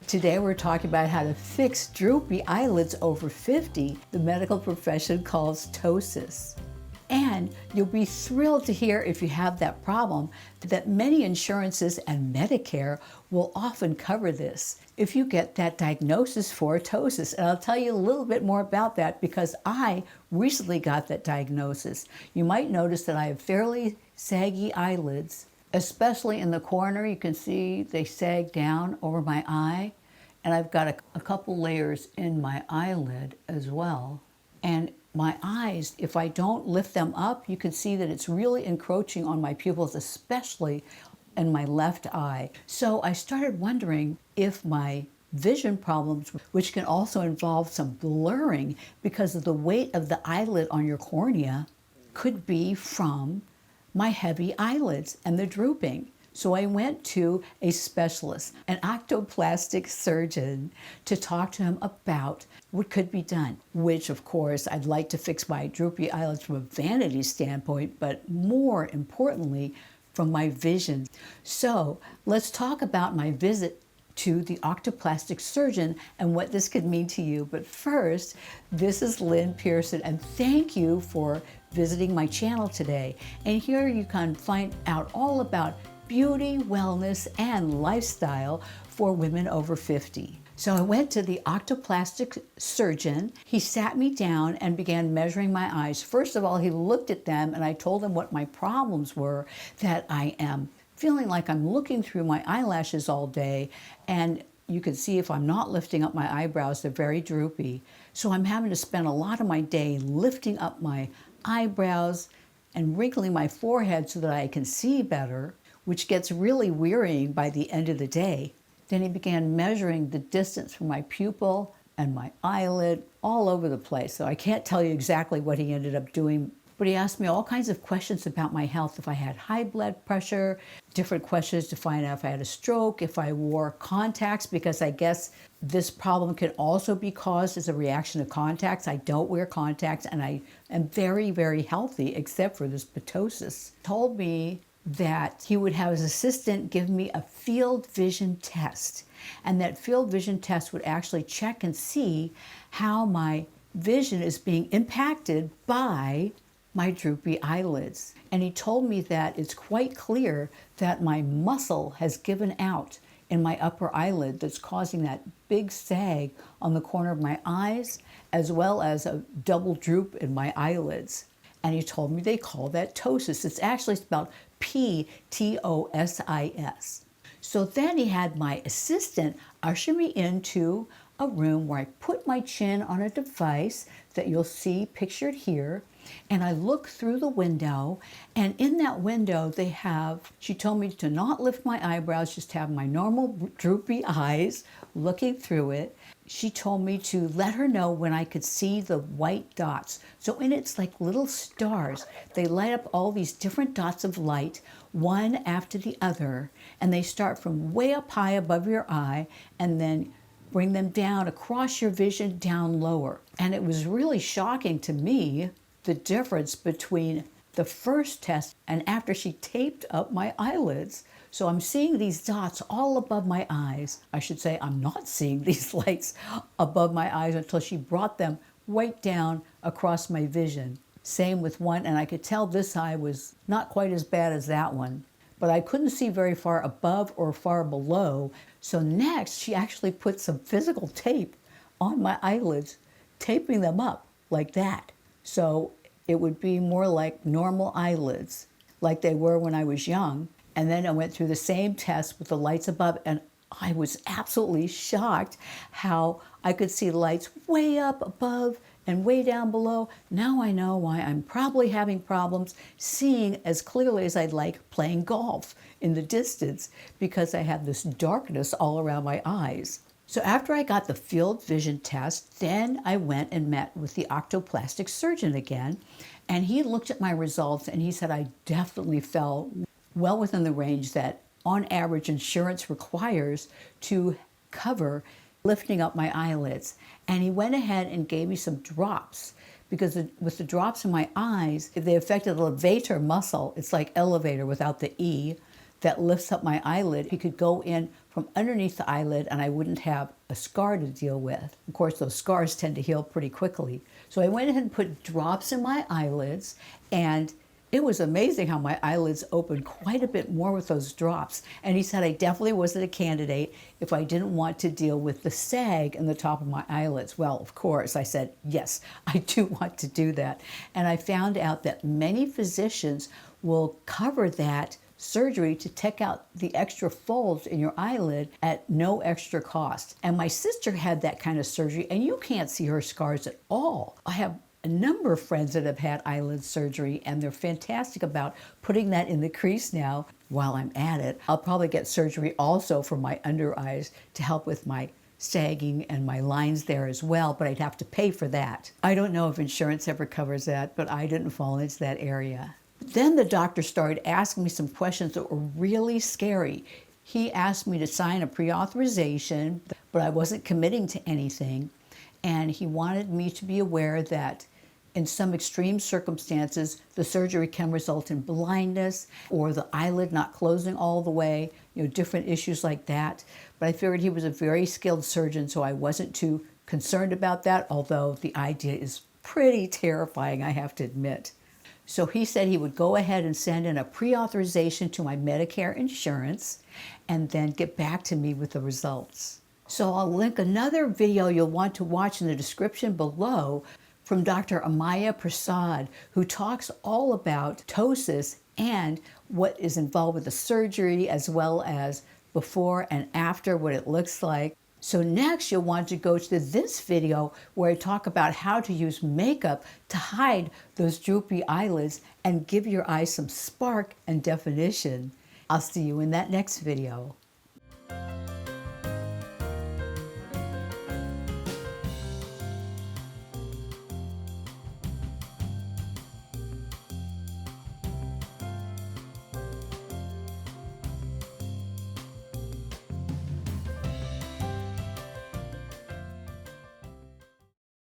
Today we're talking about how to fix droopy eyelids over 50, the medical profession calls ptosis. And you'll be thrilled to hear, if you have that problem, that many insurances and Medicare will often cover this if you get that diagnosis for ptosis. And I'll tell you a little bit more about that because I recently got that diagnosis. You might notice that I have fairly saggy eyelids, especially in the corner. You can see they sag down over my eye. And I've got a couple layers in my eyelid as well. And my eyes, if I don't lift them up, you can see that it's really encroaching on my pupils, especially in my left eye. So I started wondering if my vision problems, which can also involve some blurring because of the weight of the eyelid on your cornea, could be from my heavy eyelids and the drooping. So I went to a specialist, an octoplastic surgeon, to talk to him about what could be done, which of course I'd like to fix my droopy eyelids from a vanity standpoint, but more importantly, from my vision. So let's talk about my visit to the octoplastic surgeon and what this could mean to you. But first, this is Lynn Pierson, and thank you for visiting my channel today. And here you can find out all about beauty, wellness, and lifestyle for women over 50. So I went to the octoplastic surgeon. He sat me down and began measuring my eyes. First of all, he looked at them and I told him what my problems were, that I am feeling like I'm looking through my eyelashes all day, and you can see if I'm not lifting up my eyebrows, they're very droopy. So I'm having to spend a lot of my day lifting up my eyebrows and wrinkling my forehead so that I can see better, which gets really wearying by the end of the day. Then he began measuring the distance from my pupil and my eyelid all over the place. So I can't tell you exactly what he ended up doing, but he asked me all kinds of questions about my health, if I had high blood pressure, different questions to find out if I had a stroke, if I wore contacts, because I guess this problem can also be caused as a reaction to contacts. I don't wear contacts and I am very, very healthy except for this ptosis. Told me that he would have his assistant give me a field vision test. And that field vision test would actually check and see how my vision is being impacted by my droopy eyelids. And he told me that it's quite clear that my muscle has given out in my upper eyelid that's causing that big sag on the corner of my eyes, as well as a double droop in my eyelids. And he told me they call that ptosis. It's actually spelled Ptosis. So then he had my assistant usher me into a room where I put my chin on a device that you'll see pictured here, and I look through the window, and in that window she told me to not lift my eyebrows, just have my normal droopy eyes looking through it. She told me to let her know when I could see the white dots. So in it's like little stars. They light up all these different dots of light, one after the other, and they start from way up high above your eye and then bring them down across your vision down lower. And it was really shocking to me, the difference between the first test and after she taped up my eyelids. So I'm seeing these dots all above my eyes. I should say I'm not seeing these lights above my eyes until she brought them right down across my vision. Same with one, and I could tell this eye was not quite as bad as that one, but I couldn't see very far above or far below. So next, she actually put some physical tape on my eyelids, taping them up like that. So it would be more like normal eyelids, like they were when I was young. And then I went through the same test with the lights above, and I was absolutely shocked how I could see lights way up above and way down below. Now I know why I'm probably having problems seeing as clearly as I'd like playing golf in the distance, because I have this darkness all around my eyes. So after I got the field vision test, then I went and met with the octoplastic surgeon again, and he looked at my results and he said I definitely fell well within the range that on average insurance requires to cover lifting up my eyelids. And he went ahead and gave me some drops, because with the drops in my eyes, if they affected the levator muscle, it's like elevator without the E, that lifts up my eyelid. He could go in from underneath the eyelid and I wouldn't have a scar to deal with. Of course, those scars tend to heal pretty quickly. So I went ahead and put drops in my eyelids, and it was amazing how my eyelids opened quite a bit more with those drops. And he said I definitely wasn't a candidate if I didn't want to deal with the sag in the top of my eyelids. Well, of course, I said, yes, I do want to do that. And I found out that many physicians will cover that surgery to take out the extra folds in your eyelid at no extra cost. And my sister had that kind of surgery, and you can't see her scars at all. I have a number of friends that have had eyelid surgery, and they're fantastic about putting that in the crease now. While I'm at it, I'll probably get surgery also for my under eyes to help with my sagging and my lines there as well, but I'd have to pay for that. I don't know if insurance ever covers that, but I didn't fall into that area. Then the doctor started asking me some questions that were really scary. He asked me to sign a pre-authorization, but I wasn't committing to anything. And he wanted me to be aware that in some extreme circumstances, the surgery can result in blindness or the eyelid not closing all the way, different issues like that. But I figured he was a very skilled surgeon, so I wasn't too concerned about that, although the idea is pretty terrifying, I have to admit. So he said he would go ahead and send in a pre-authorization to my Medicare insurance and then get back to me with the results. So I'll link another video you'll want to watch in the description below from Dr. Amaya Prasad, who talks all about ptosis and what is involved with the surgery, as well as before and after, what it looks like. So next you'll want to go to this video where I talk about how to use makeup to hide those droopy eyelids and give your eyes some spark and definition. I'll see you in that next video.